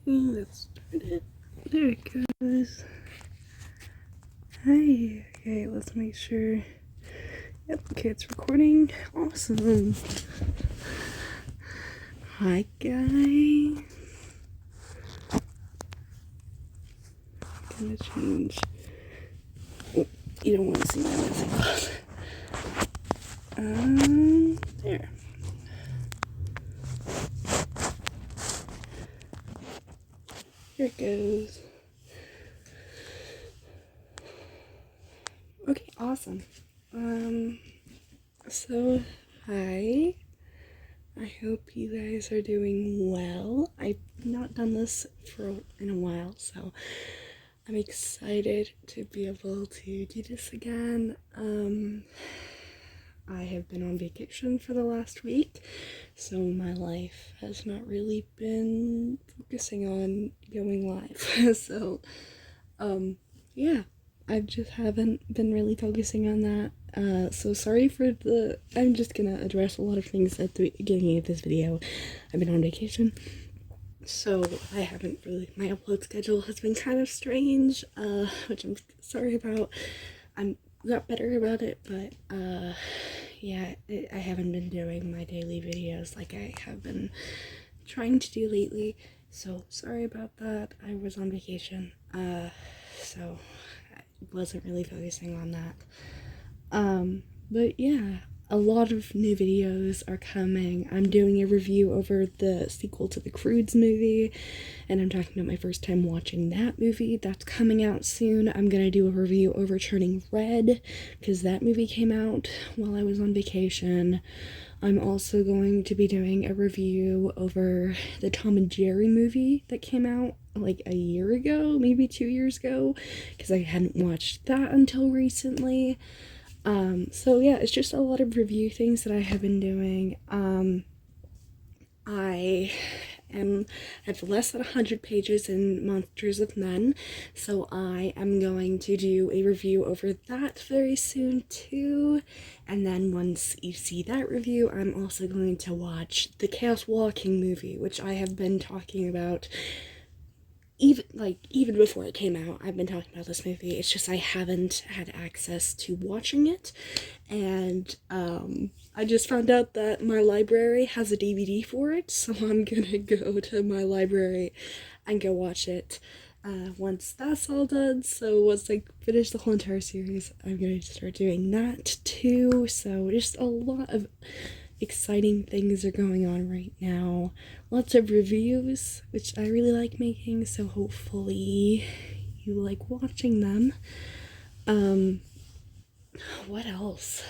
Let's start it. There it goes. Hi. Okay, let's make sure. Yep, okay, it's recording. Awesome. Hi, guys. Gonna change. Oh, you don't want to see my music. There. Here it goes. Okay, awesome. So, hi. I hope you guys are doing well. I've not done this in a while, so I'm excited to be able to do this again. I have been on vacation for the last week, so my life has not really been focusing on going live. So, yeah, I just haven't been really focusing on that. So sorry for I'm just gonna address a lot of things at the beginning of this video. I've been on vacation, so I haven't really, my upload schedule has been kind of strange, which I'm sorry about. I'm got better about it, but, yeah, I haven't been doing my daily videos like I have been trying to do lately, so sorry about that. I was on vacation, so I wasn't really focusing on that. But yeah, a lot of new videos are coming. I'm doing a review over the sequel to the Croods movie, and I'm talking about my first time watching that movie. That's coming out soon. I'm gonna do a review over Turning Red, because that movie came out while I was on vacation. I'm also going to be doing a review over the Tom and Jerry movie that came out like a year ago, maybe 2 years ago, because I hadn't watched that until recently. So yeah, it's just a lot of review things that I have been doing. I have less than 100 pages in Monsters of Men, so I am going to do a review over that very soon too. And then once you see that review, I'm also going to watch the Chaos Walking movie, which I have been talking about even before it came out. I've been talking about this movie. It's just I haven't had access to watching it, and I just found out that my library has a DVD for it, so I'm gonna go to my library and go watch it once that's all done. So once I finish the whole entire series, I'm gonna start doing that too. So just a lot of exciting things are going on right now. Lots of reviews, which I really like making, so hopefully you like watching them. What else?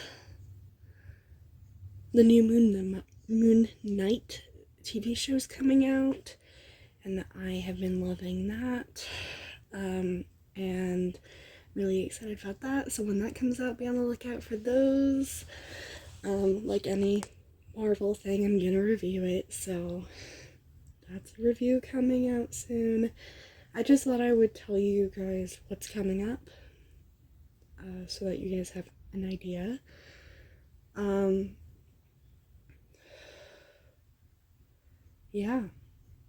The new Moon Knight TV show is coming out, and I have been loving that. And really excited about that. So when that comes out, be on the lookout for those. Like any Marvel thing, I'm gonna review it, so that's a review coming out soon. I just thought I would tell you guys what's coming up, so that you guys have an idea. Yeah,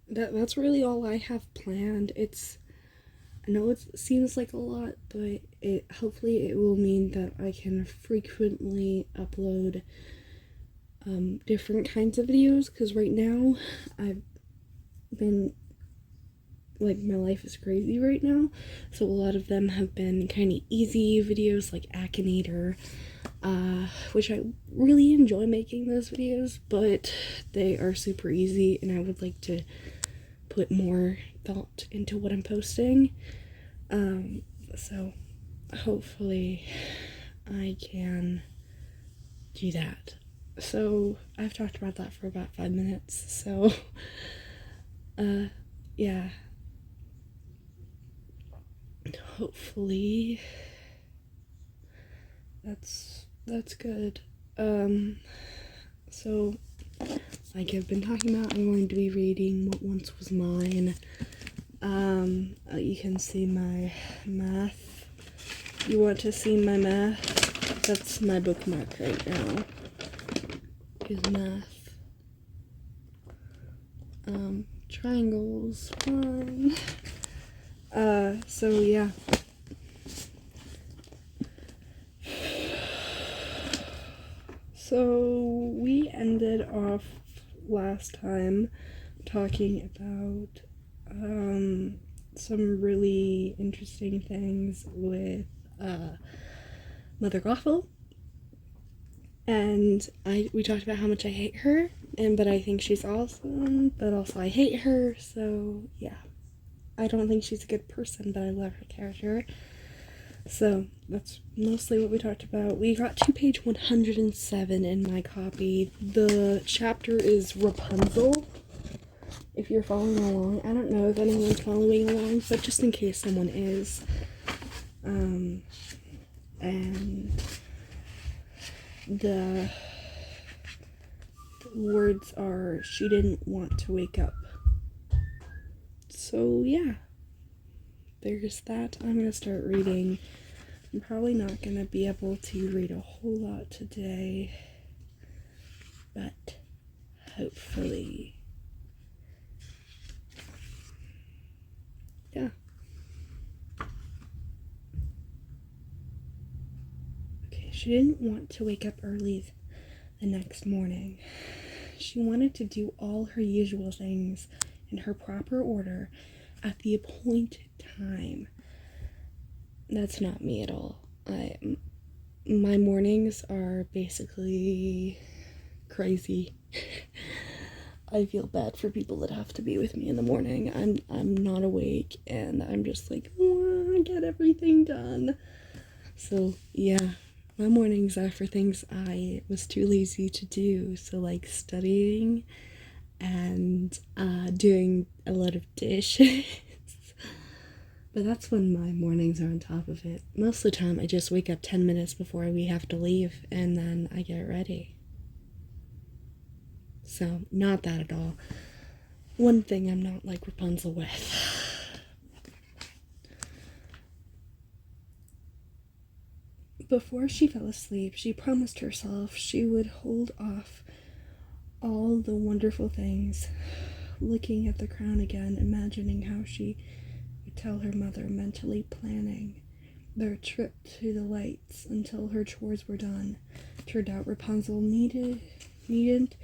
that's really all I have planned. I know it seems like a lot, but hopefully it will mean that I can frequently upload different kinds of videos, because right now I've been, like, my life is crazy right now, so a lot of them have been kind of easy videos like Akinator, which I really enjoy making those videos, but they are super easy and I would like to put more thought into what I'm posting. So hopefully I can do that. So I've talked about that for about 5 minutes, so yeah, hopefully that's good. So like I've been talking about, I'm going to be reading What Once Was Mine. You can see my math. You want to see my math? That's my bookmark right now, is math. Triangles. Fine. So yeah. So we ended off last time talking about some really interesting things with Mother Gothel, and we talked about how much I hate her, but I think she's awesome, but also I hate her. So yeah, I don't think she's a good person, but I love her character. So that's mostly what we talked about. We got to page 107 in my copy. The chapter is Rapunzel, if you're following along. I don't know if anyone's following along, but just in case someone is. And the words are, she didn't want to wake up. So yeah, there's that. I'm gonna start reading. I'm probably not gonna be able to read a whole lot today, but hopefully. Yeah. Okay, she didn't want to wake up early the next morning. She wanted to do all her usual things in her proper order at the appointed time. That's not me at all. My mornings are basically crazy. I feel bad for people that have to be with me in the morning. I'm not awake and I'm just like, oh, get everything done. So yeah, my mornings are for things I was too lazy to do. So like studying and doing a lot of dishes. But that's when my mornings are on top of it. Most of the time I just wake up 10 minutes before we have to leave and then I get ready. So not that at all. One thing I'm not like Rapunzel with. Before she fell asleep, she promised herself she would hold off all the wonderful things, looking at the crown again, imagining how she would tell her mother, mentally planning their trip to the lights until her chores were done. Turned out Rapunzel needn't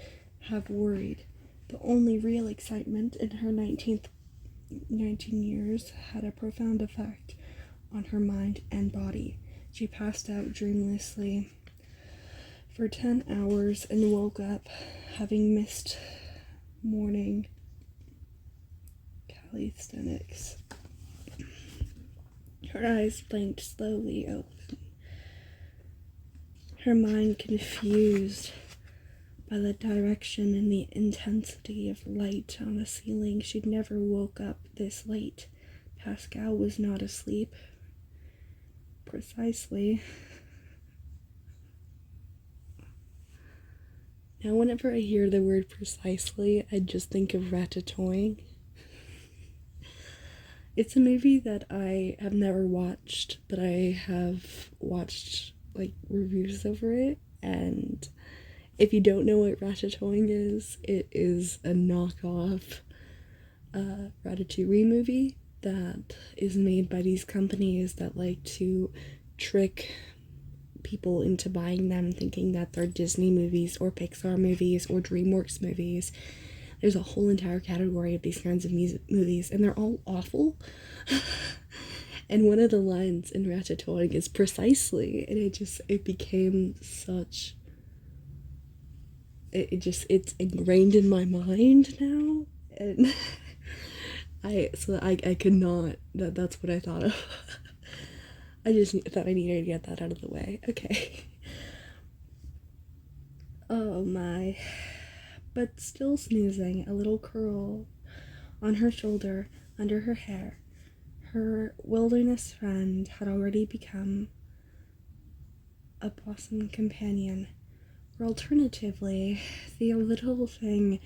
have worried. The only real excitement in her 19 years had a profound effect on her mind and body. She passed out dreamlessly for 10 hours and woke up having missed morning calisthenics. Her eyes blinked slowly open, her mind confused by the direction and the intensity of light on the ceiling. She'd never woke up this late. Pascal was not asleep. Precisely. Now whenever I hear the word precisely, I just think of Ratatouille. It's a movie that I have never watched, but I have watched like reviews over it, and if you don't know what Ratatouille is, it is a knockoff Ratatouille movie that is made by these companies that like to trick people into buying them thinking that they're Disney movies or Pixar movies or DreamWorks movies. There's a whole entire category of these kinds of movies, and they're all awful. And one of the lines in Ratatouille is precisely, and it became such... it's ingrained in my mind now, and I could not, that's what I thought of. I just thought I needed to get that out of the way. Okay. Oh my. But still snoozing, a little curl on her shoulder under her hair, her wilderness friend had already become a blossom companion. Or alternatively, the little thing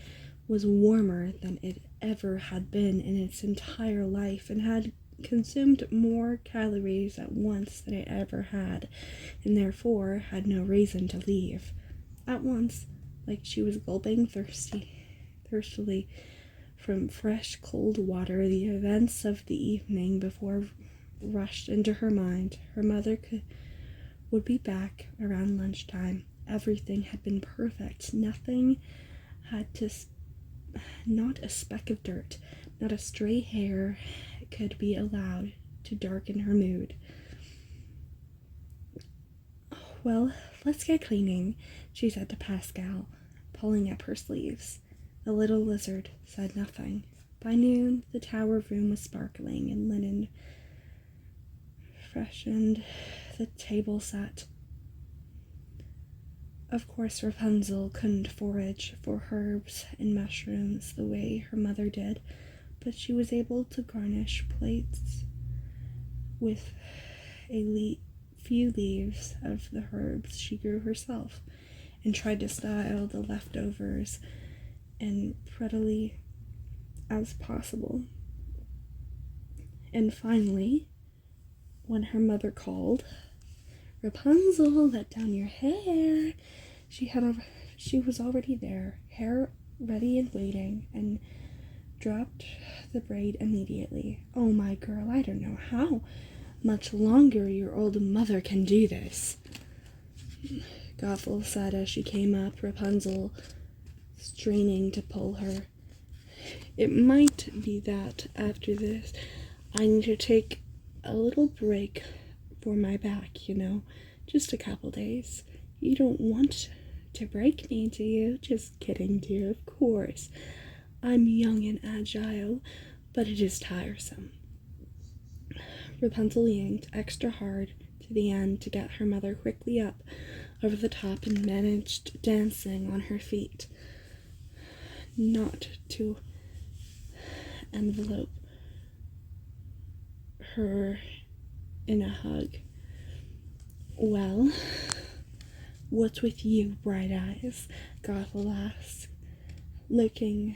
was warmer than it ever had been in its entire life and had consumed more calories at once than it ever had, and therefore had no reason to leave. At once, like she was gulping thirstily from fresh cold water. The events of the evening before rushed into her mind. Her mother would be back around lunchtime. Everything had been perfect. Nothing had to, not a speck of dirt, not a stray hair could be allowed to darken her mood. Well, let's get cleaning, she said to Pascal, pulling up her sleeves. The little lizard said nothing. By noon, the tower room was sparkling and linen freshened, the table set. Of course, Rapunzel couldn't forage for herbs and mushrooms the way her mother did, but she was able to garnish plates with a few leaves of the herbs she grew herself, and tried to style the leftovers as prettily as possible. And finally, when her mother called, "Rapunzel, let down your hair," she was already there, hair ready and waiting, and dropped the braid immediately. "Oh, my girl, I don't know how much longer your old mother can do this," Gothel said as she came up, Rapunzel straining to pull her. "It might be that after this I need to take a little break for my back, just a couple days. You don't want to break me, do you?" "Just kidding, dear, of course. I'm young and agile, but it is tiresome." Rapunzel yanked extra hard to the end to get her mother quickly up over the top and managed dancing on her feet, not to envelope her in a hug. "Well, what's with you, Bright Eyes?" Gothel asked, looking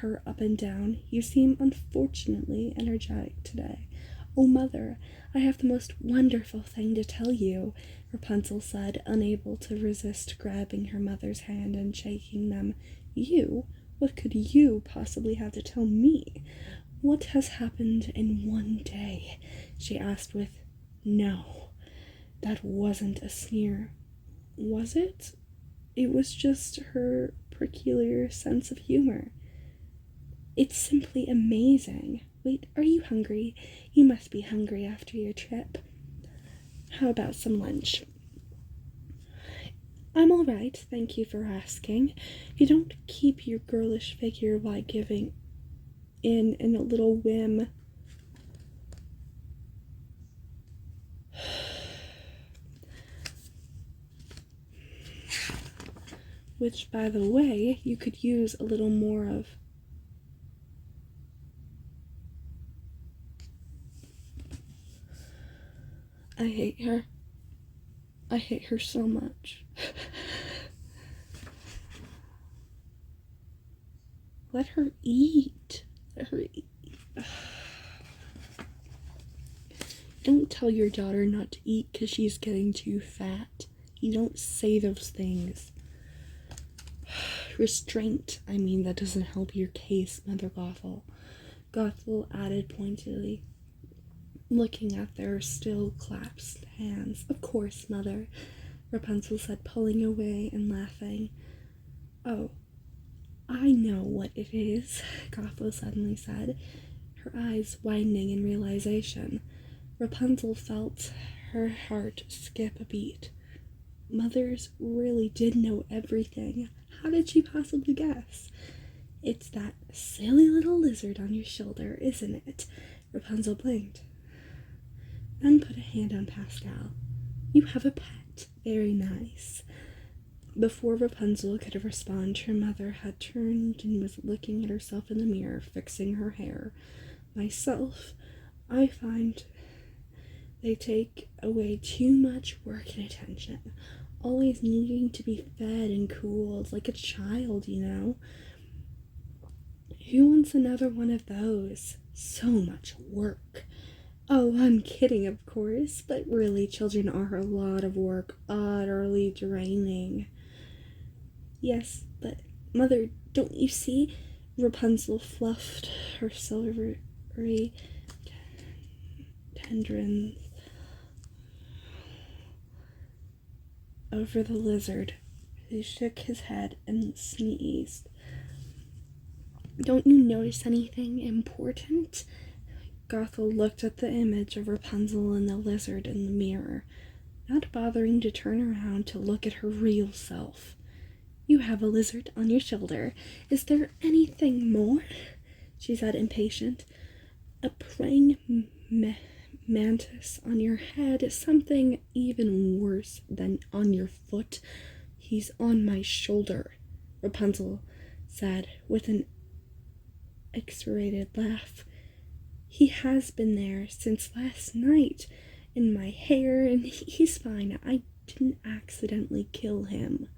her up and down. "You seem unfortunately energetic today." "Oh, Mother, I have the most wonderful thing to tell you," Rapunzel said, unable to resist grabbing her mother's hand and shaking them. "You? What could you possibly have to tell me? What has happened in one day?" she asked with, "No, that wasn't a sneer, was it?" It was just her peculiar sense of humor. "It's simply amazing. Wait, are you hungry? You must be hungry after your trip. How about some lunch?" "I'm all right, thank you for asking. You don't keep your girlish figure by giving in a little whim." Which, by the way, you could use a little more of. I hate her. I hate her so much. Let her eat. Let her eat. Don't tell your daughter not to eat because she's getting too fat. You don't say those things. Restraint, that doesn't help your case, Mother Gothel. Gothel added pointedly, looking at their still clasped hands. "Of course, Mother," Rapunzel said, pulling away and laughing. "Oh, I know what it is," Gothel suddenly said, her eyes widening in realization. Rapunzel felt her heart skip a beat. Mothers really did know everything. How did she possibly guess? "It's that silly little lizard on your shoulder, isn't it?" Rapunzel blinked, then put a hand on Pascal. "You have a pet. Very nice." Before Rapunzel could respond, her mother had turned and was looking at herself in the mirror, fixing her hair. "Myself, I find they take away too much work and attention. Always needing to be fed and cooled like a child, Who wants another one of those? So much work." "Oh, I'm kidding, of course, but really, children are a lot of work, utterly draining." "Yes, but Mother, don't you see? Rapunzel fluffed her silvery tendrils over the lizard, who shook his head and sneezed. "Don't you notice anything important?" Gothel looked at the image of Rapunzel and the lizard in the mirror, not bothering to turn around to look at her real self. "You have a lizard on your shoulder. Is there anything more?" she said, impatient. "A praying mantis on your head is something even worse than on your foot. He's on my shoulder," Rapunzel said with an exaggerated laugh. "He has been there since last night, in my hair, and he's fine. I didn't accidentally kill him."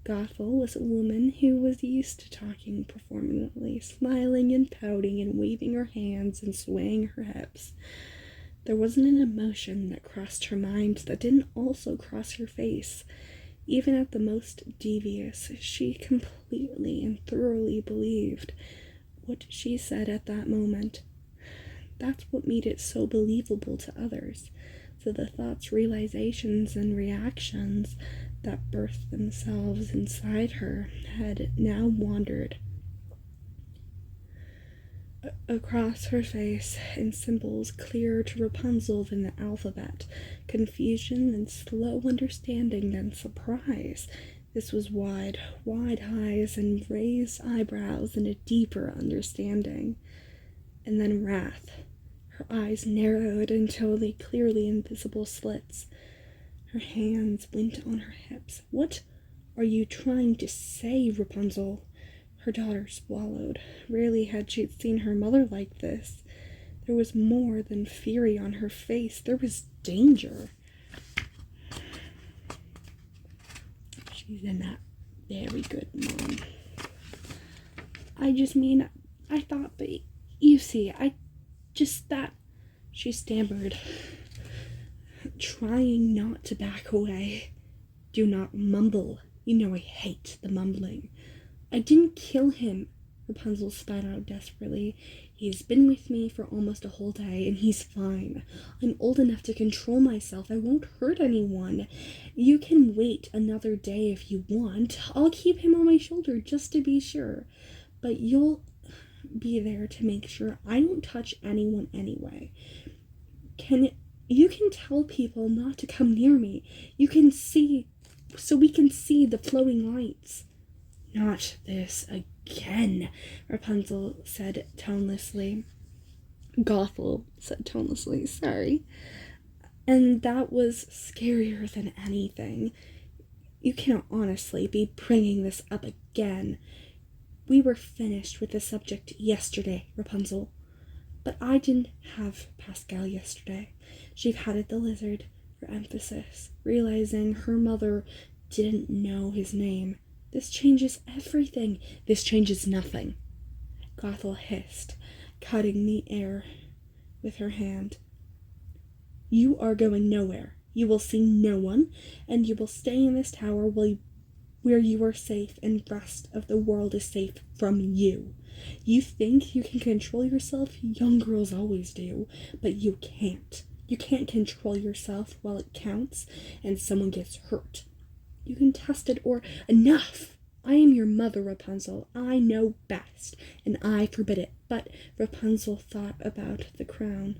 Gothel was a woman who was used to talking performatively, smiling and pouting and waving her hands and swaying her hips. There wasn't an emotion that crossed her mind that didn't also cross her face. Even at the most devious, she completely and thoroughly believed what she said at that moment. That's what made it so believable to others. So the thoughts, realizations, and reactions that birthed themselves inside her had now wandered across her face in symbols clearer to Rapunzel than the alphabet, confusion and slow understanding then surprise. This was wide eyes and raised eyebrows and a deeper understanding. And then wrath. Her eyes narrowed until they clearly invisible slits. Her hands went on her hips. "What are you trying to say, Rapunzel?" Her daughter swallowed. Rarely had she seen her mother like this. There was more than fury on her face. There was danger. She's not very good, Mom. I thought, but you see, that, she stammered, trying not to back away. "Do not mumble. You know I hate the mumbling." "I didn't kill him," Rapunzel spat out desperately. "He's been with me for almost a whole day, and he's fine. I'm old enough to control myself. I won't hurt anyone. You can wait another day if you want. I'll keep him on my shoulder just to be sure. But you'll be there to make sure I don't touch anyone anyway. You can tell people not to come near me. You can see, so we can see the floating lights." "Not this again," Rapunzel said tonelessly. Gothel said tonelessly, "Sorry." And that was scarier than anything. "You cannot honestly be bringing this up again. We were finished with the subject yesterday, Rapunzel." "But I didn't have Pascal yesterday." She patted the lizard for emphasis, realizing her mother didn't know his name. "This changes everything." "This changes nothing," Gothel hissed, cutting the air with her hand. "You are going nowhere. You will see no one, and you will stay in this tower where you are safe and the rest of the world is safe from you. You think you can control yourself? Young girls always do, but you can't. You can't control yourself while it counts and someone gets hurt. You can test it or... Enough! I am your mother, Rapunzel. I know best, and I forbid it." But Rapunzel thought about the crown.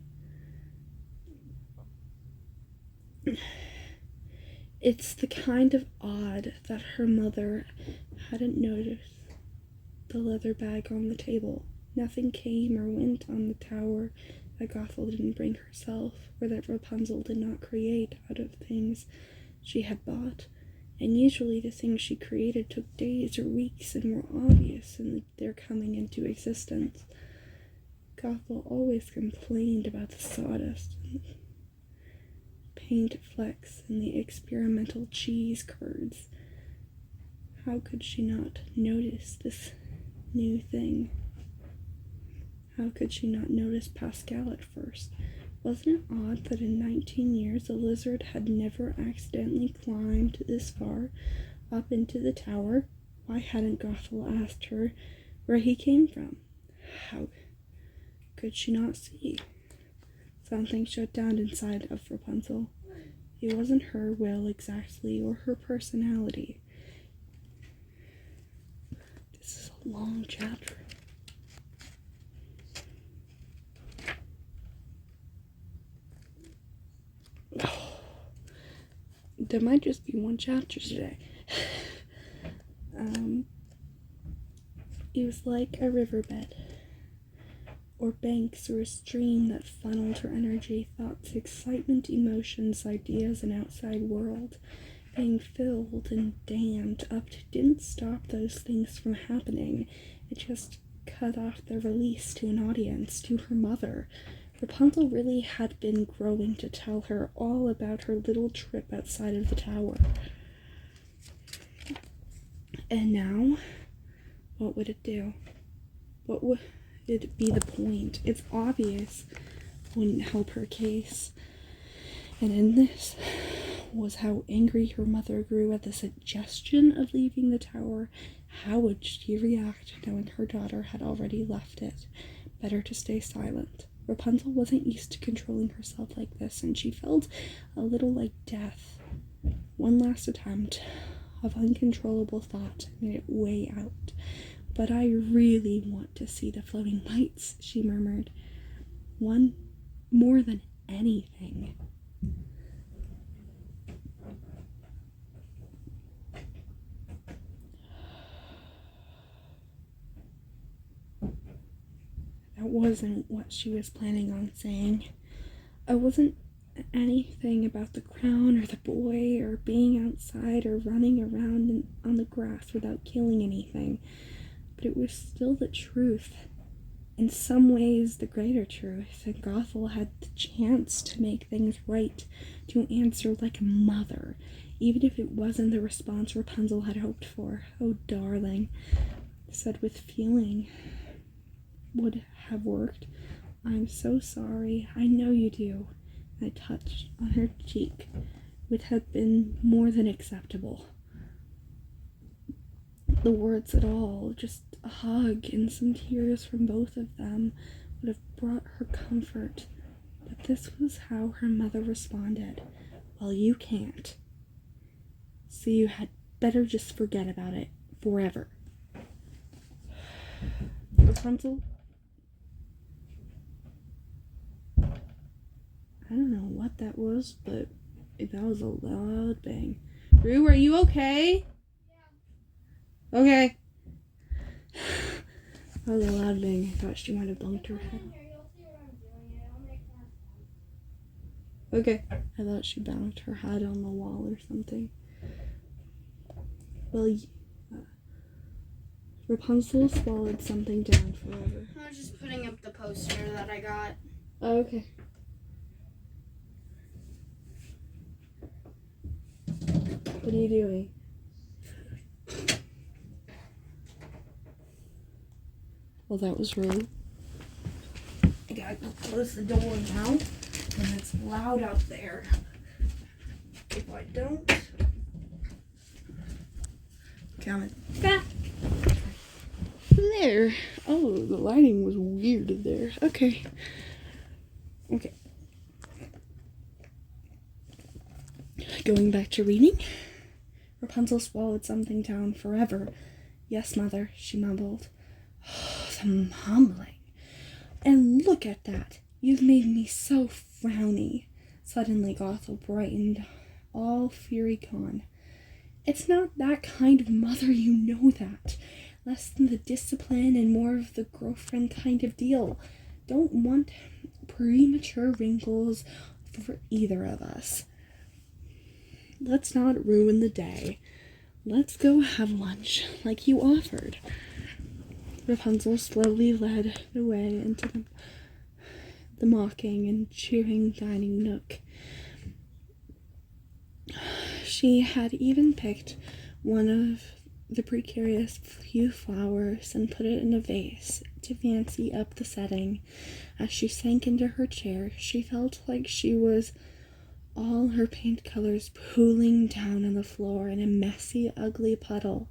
It's the kind of odd that her mother hadn't noticed the leather bag on the table. Nothing came or went on the tower that Gothel didn't bring herself, or that Rapunzel did not create out of things she had bought. And usually the things she created took days or weeks and were obvious in their coming into existence. Gothel always complained about the sawdust and paint flecks and the experimental cheese curds. How could she not notice this new thing? How could she not notice Pascal at first? Wasn't it odd that in 19 years a lizard had never accidentally climbed this far up into the tower? Why hadn't Gothel asked her where he came from. How could she not see? Something shut down inside of Rapunzel. It wasn't her will exactly, or her personality. This is a long chapter. Oh, there might just be one chapter today. It was like a riverbed, or banks, or a stream that funneled her energy, thoughts, excitement, emotions, ideas, and outside world. Being filled and dammed up didn't stop those things from happening. It just cut off the release to an audience, to her mother. Rapunzel really had been growing to tell her all about her little trip outside of the tower. And now, what would it do? What would it be the point? It's obvious wouldn't help her case. And in this was how angry her mother grew at the suggestion of leaving the tower. How would she react knowing her daughter had already left it? Better to stay silent. Rapunzel wasn't used to controlling herself like this, and she felt a little like death. One last attempt of uncontrollable thought made it way out. But I really want to see the floating lights, she murmured. One more than anything. That wasn't what she was planning on saying. It wasn't anything about the crown or the boy or being outside or running around on the grass without killing anything. But it was still the truth. In some ways, the greater truth. And Gothel had the chance to make things right, to answer like a mother, even if it wasn't the response Rapunzel had hoped for. Oh, darling, said with feeling, would have worked. I'm so sorry. I know you do. I touched on her cheek, which had been more than acceptable. The words at all, just a hug and some tears from both of them, would have brought her comfort. But this was how her mother responded. Well, you can't. So you had better just forget about it forever. Rapunzel? I don't know what that was, but that was a loud bang. Rue, are you okay? Yeah. Okay. That was a loud bang. I thought she might have bumped her head. Okay. I thought she banged her head on the wall or something. Well, Rapunzel swallowed something down forever. I was just putting up the poster that I got. Oh, okay. What are you doing? Well, that was rude. I gotta go close the door now, and it's loud out there. If I don't, coming back. There. Oh, the lighting was weird in there. Okay. Okay. Going back to reading. Rapunzel swallowed something down forever. Yes, mother, she mumbled. The mumbling. And look at that. You've made me so frowny. Suddenly Gothel brightened, all fury gone. It's not that kind of mother, you know that. Less than the discipline and more of the girlfriend kind of deal. Don't want premature wrinkles for either of us. Let's not ruin the day. Let's go have lunch, like you offered. Rapunzel slowly led the way into the mocking and cheering dining nook. She had even picked one of the precarious few flowers and put it in a vase to fancy up the setting. As she sank into her chair, she felt like she was all her paint colors pooling down on the floor in a messy, ugly puddle.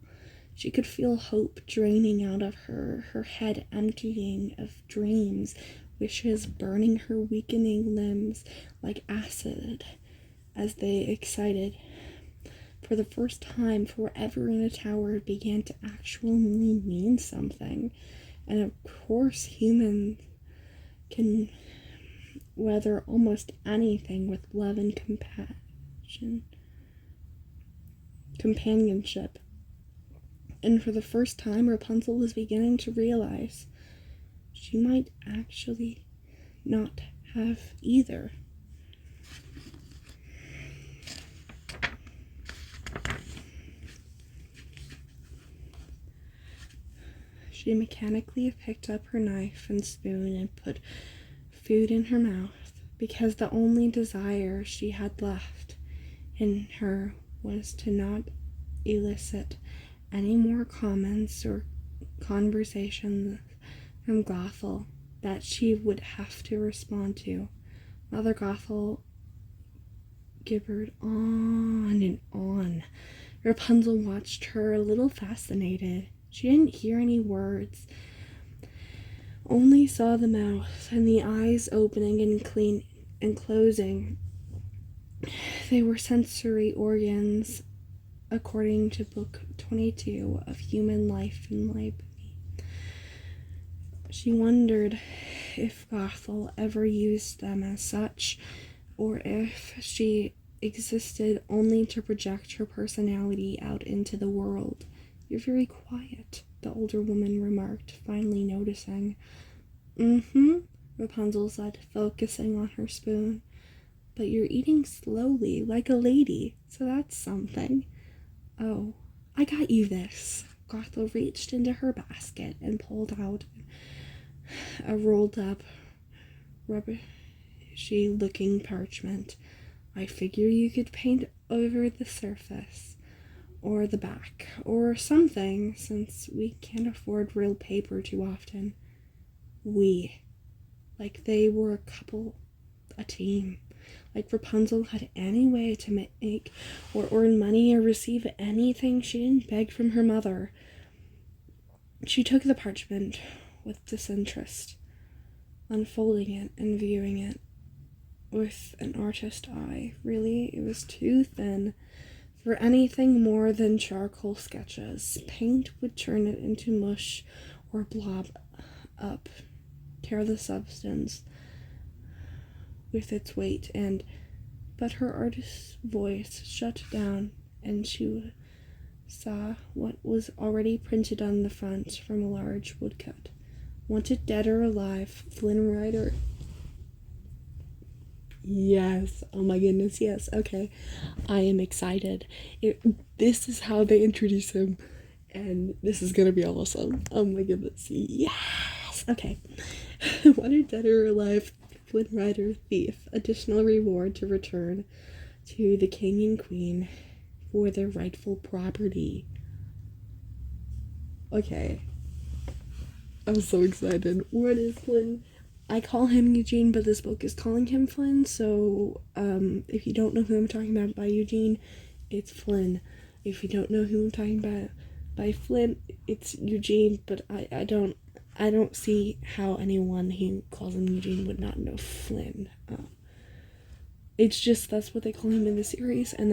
She could feel hope draining out of her, her head emptying of dreams, wishes burning her weakening limbs like acid as they excited. For the first time, forever in a tower began to actually mean something. And of course, humans can weather almost anything with love and companionship. And for the first time, Rapunzel was beginning to realize she might actually not have either. She mechanically picked up her knife and spoon and put food in her mouth, because the only desire she had left in her was to not elicit any more comments or conversations from Gothel that she would have to respond to. Mother Gothel gibbered on and on. Rapunzel watched her a little fascinated. She didn't hear any words, only saw the mouth and the eyes opening and closing. They were sensory organs, according to Book 22 of Human Life in Library. She wondered if Gothel ever used them as such, or if she existed only to project her personality out into the world. "You're very quiet," the older woman remarked, finally noticing. Rapunzel said, focusing on her spoon. "But you're eating slowly, like a lady, so that's something." "Oh, I got you this." Gothel reached into her basket and pulled out a rolled up, rubbishy looking parchment. "I figure you could paint over the surface, or the back, or something, since we can't afford real paper too often." We. Like they were a team. Like Rapunzel had any way to make or earn money or receive anything she didn't beg from her mother. She took the parchment with disinterest, unfolding it and viewing it with an artist eye. Really, it was too thin for anything more than charcoal sketches. Paint would turn it into mush or blob up, tear the substance with its weight, but her artist's voice shut down, and she saw what was already printed on the front from a large woodcut. "Wanted dead or alive, Flynn Rider." Yes, oh my goodness, yes, okay. I am excited. This is how they introduce him, and this is gonna be awesome. Oh my goodness, yes! Okay. "Wanted dead or alive, Flynn Rider, thief. Additional reward to return to the king and queen for their rightful property." Okay. I'm so excited. What is Flynn? I call him Eugene, but this book is calling him Flynn, so if you don't know who I'm talking about by Eugene, it's Flynn. If you don't know who I'm talking about by Flynn, it's Eugene, but I don't see how anyone who calls him Eugene would not know Flynn. It's just that's what they call him in the series, and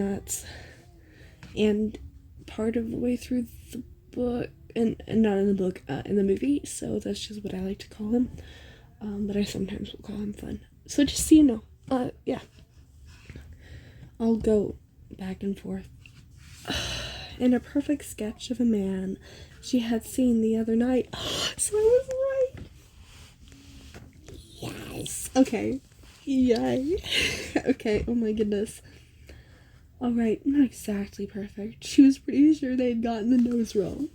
part of the way through the book, and not in the book, in the movie, so that's just what I like to call him. But I sometimes will call him Flynn. So just so you know, yeah. I'll go back and forth. In a perfect sketch of a man she had seen the other night. So I was right. Yes. Okay. Yay. Okay, oh my goodness. Alright, not exactly perfect. She was pretty sure they'd gotten the nose wrong.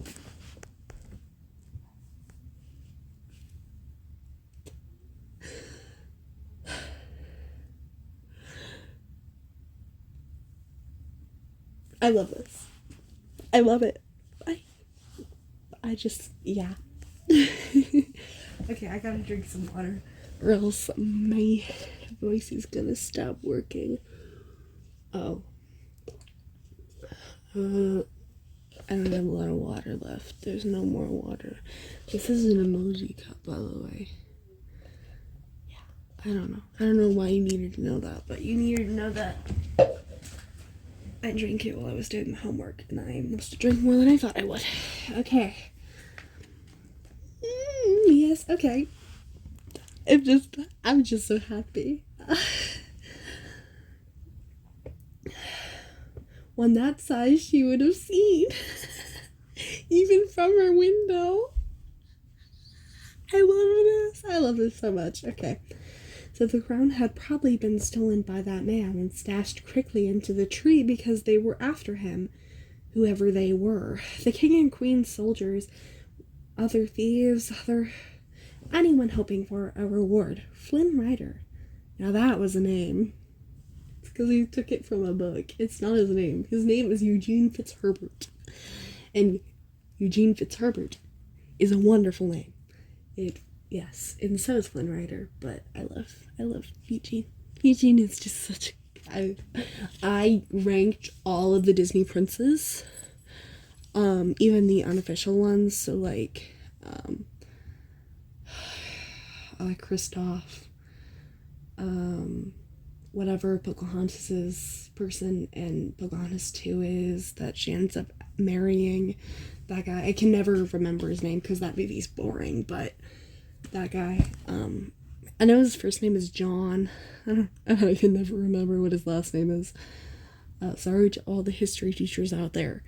I love this. I love it. I just, yeah. Okay, I gotta drink some water, or else my voice is gonna stop working. Oh. I don't have a lot of water left. There's no more water. This is an emoji cup, by the way. Yeah, I don't know. I don't know why you needed to know that, but you needed to know that I drank it while I was doing my homework, and I must have drank more than I thought I would. Okay. Yes, okay. I'm just so happy. One that size she would have seen. Even from her window. I love this. I love this so much. Okay. So the crown had probably been stolen by that man and stashed quickly into the tree because they were after him, whoever they were. The king and queen's soldiers, other thieves, anyone hoping for a reward. Flynn Rider. Now that was a name. It's because he took it from a book. It's not his name. His name is Eugene Fitzherbert. And Eugene Fitzherbert is a wonderful name. Yes, and so is Flynn Rider, but I love Eugene. Eugene is just such I ranked all of the Disney princes, even the unofficial ones, so like Kristoff, whatever Pocahontas's person and Pocahontas 2 is that she ends up marrying, that guy. I can never remember his name because that movie's boring, but that guy, I know his first name is John. I can never remember what his last name is. Sorry to all the history teachers out there,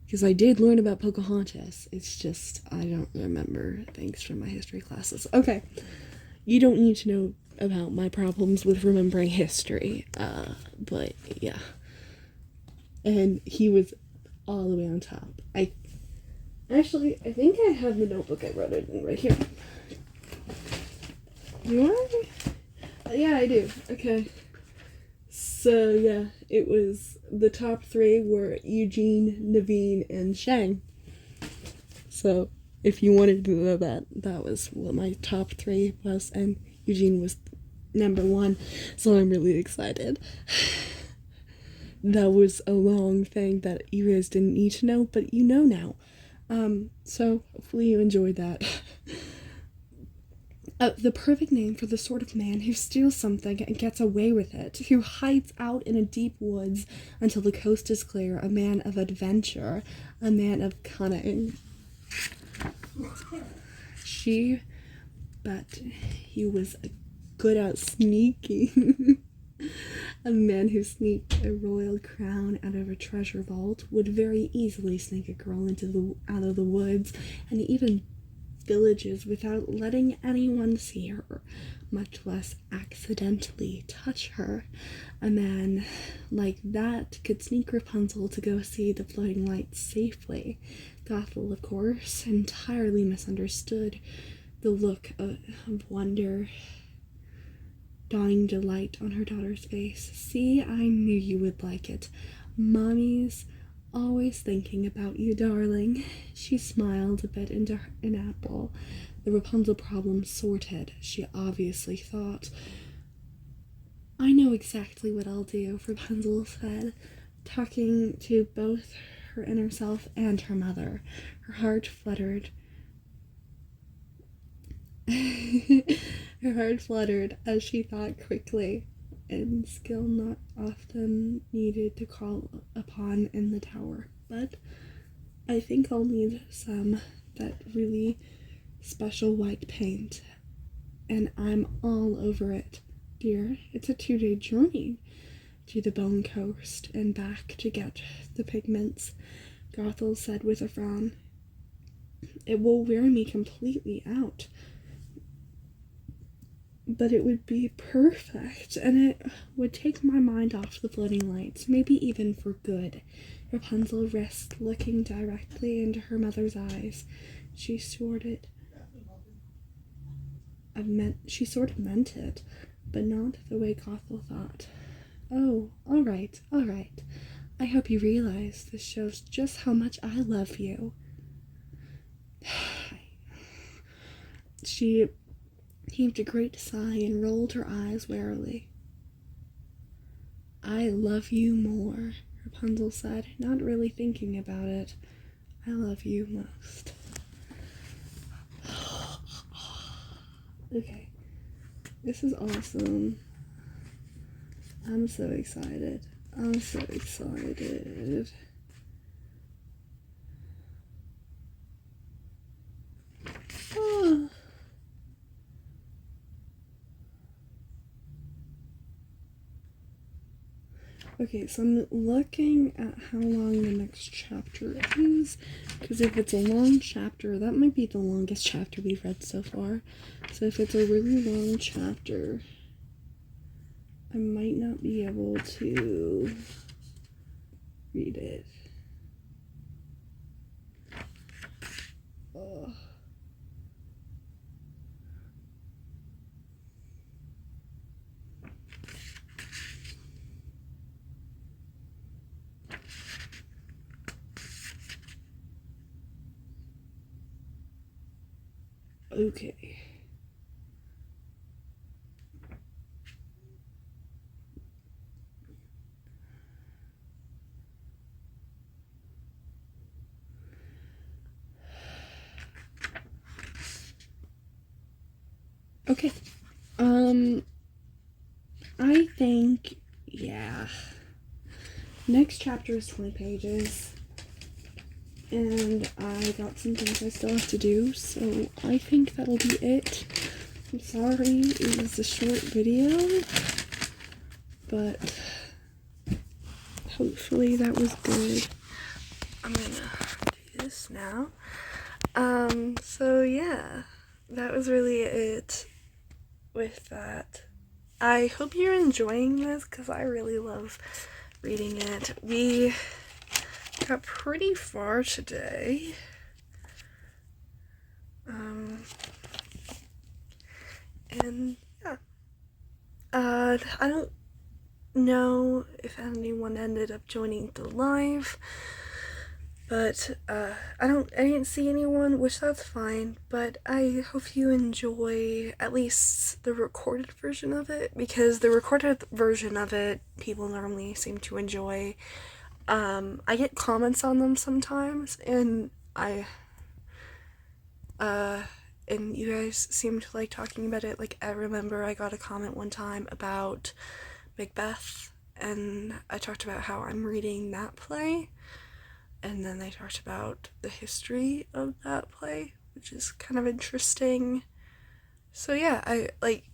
because I did learn about Pocahontas. It's just I don't remember things from my history classes. Okay, you don't need to know about my problems with remembering history, but yeah. And he was all the way on top. I think I have the notebook I wrote it in right here. You want? Yeah, I do. Okay. So yeah, it was the top 3 were Eugene, Naveen, and Shang. So if you wanted to know that was what my top 3 was, and Eugene was number 1. So I'm really excited. That was a long thing that you guys didn't need to know, but you know now. So hopefully you enjoyed that. The perfect name for the sort of man who steals something and gets away with it, who hides out in a deep woods until the coast is clear, a man of adventure, a man of cunning. She bet he was good at sneaking. A man who sneaked a royal crown out of a treasure vault would very easily sneak a girl out of the woods and even villages without letting anyone see her, much less accidentally touch her. A man like that could sneak Rapunzel to go see the floating lights safely. Gothel, of course, entirely misunderstood the look of wonder, dawning delight on her daughter's face. See, I knew you would like it. Mommy's always thinking about you, darling. She smiled a bit into an apple. The Rapunzel problem sorted, she obviously thought. I know exactly what I'll do, Rapunzel said, talking to both her inner self and her mother. Her heart fluttered. Her heart fluttered as she thought quickly, and skill not often needed to call upon in the tower. But I think I'll need some that really special white paint, and I'm all over it, dear. It's a 2-day journey to the Bone Coast and back to get the pigments, Gothel said with a frown. It will wear me completely out, but it would be perfect, and it would take my mind off the floating lights, maybe even for good. Rapunzel risked looking directly into her mother's eyes. She sort of meant it, but not the way Gothel thought. Oh, all right. I hope you realize this shows just how much I love you. She heaved a great sigh and rolled her eyes wearily. I love you more, Rapunzel said, not really thinking about it. I love you most. Okay. This is awesome. I'm so excited. I'm so excited. Oh. Okay, so I'm looking at how long the next chapter is, because if it's a long chapter, that might be the longest chapter we've read so far. So if it's a really long chapter, I might not be able to read it. Ugh. Okay. Okay. I think, yeah. Next chapter is 20 pages. And I got some things I still have to do, so I think that'll be it. I'm sorry it was a short video, but hopefully that was good. I'm gonna do this now. So yeah, that was really it with that. I hope you're enjoying this, because I really love reading it. We got pretty far today. And yeah. I don't know if anyone ended up joining the live, but I didn't see anyone, which that's fine, but I hope you enjoy at least the recorded version of it, because the recorded version of it people normally seem to enjoy. I get comments on them sometimes, and and you guys seem to like talking about it. Like, I remember I got a comment one time about Macbeth, and I talked about how I'm reading that play, and then they talked about the history of that play, which is kind of interesting. So yeah, I like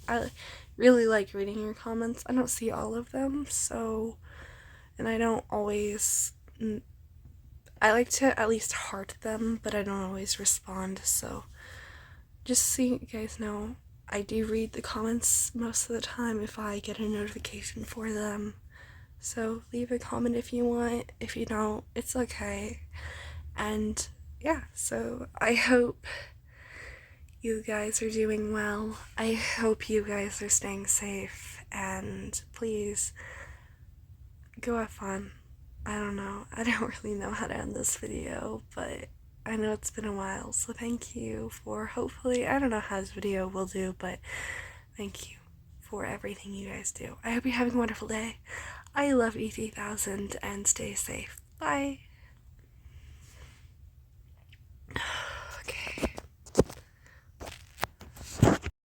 I really like reading your comments. I don't see all of them, so, and I don't always, I like to at least heart them, but I don't always respond, so just so you guys know, I do read the comments most of the time if I get a notification for them. So leave a comment if you want. If you don't, it's okay. And yeah, so I hope you guys are doing well. I hope you guys are staying safe, and please go have fun. I don't know. I don't really know how to end this video, but I know it's been a while, so thank you for, hopefully, I don't know how this video will do, but thank you for everything you guys do. I hope you're having a wonderful day. I love E3000, and stay safe. Bye!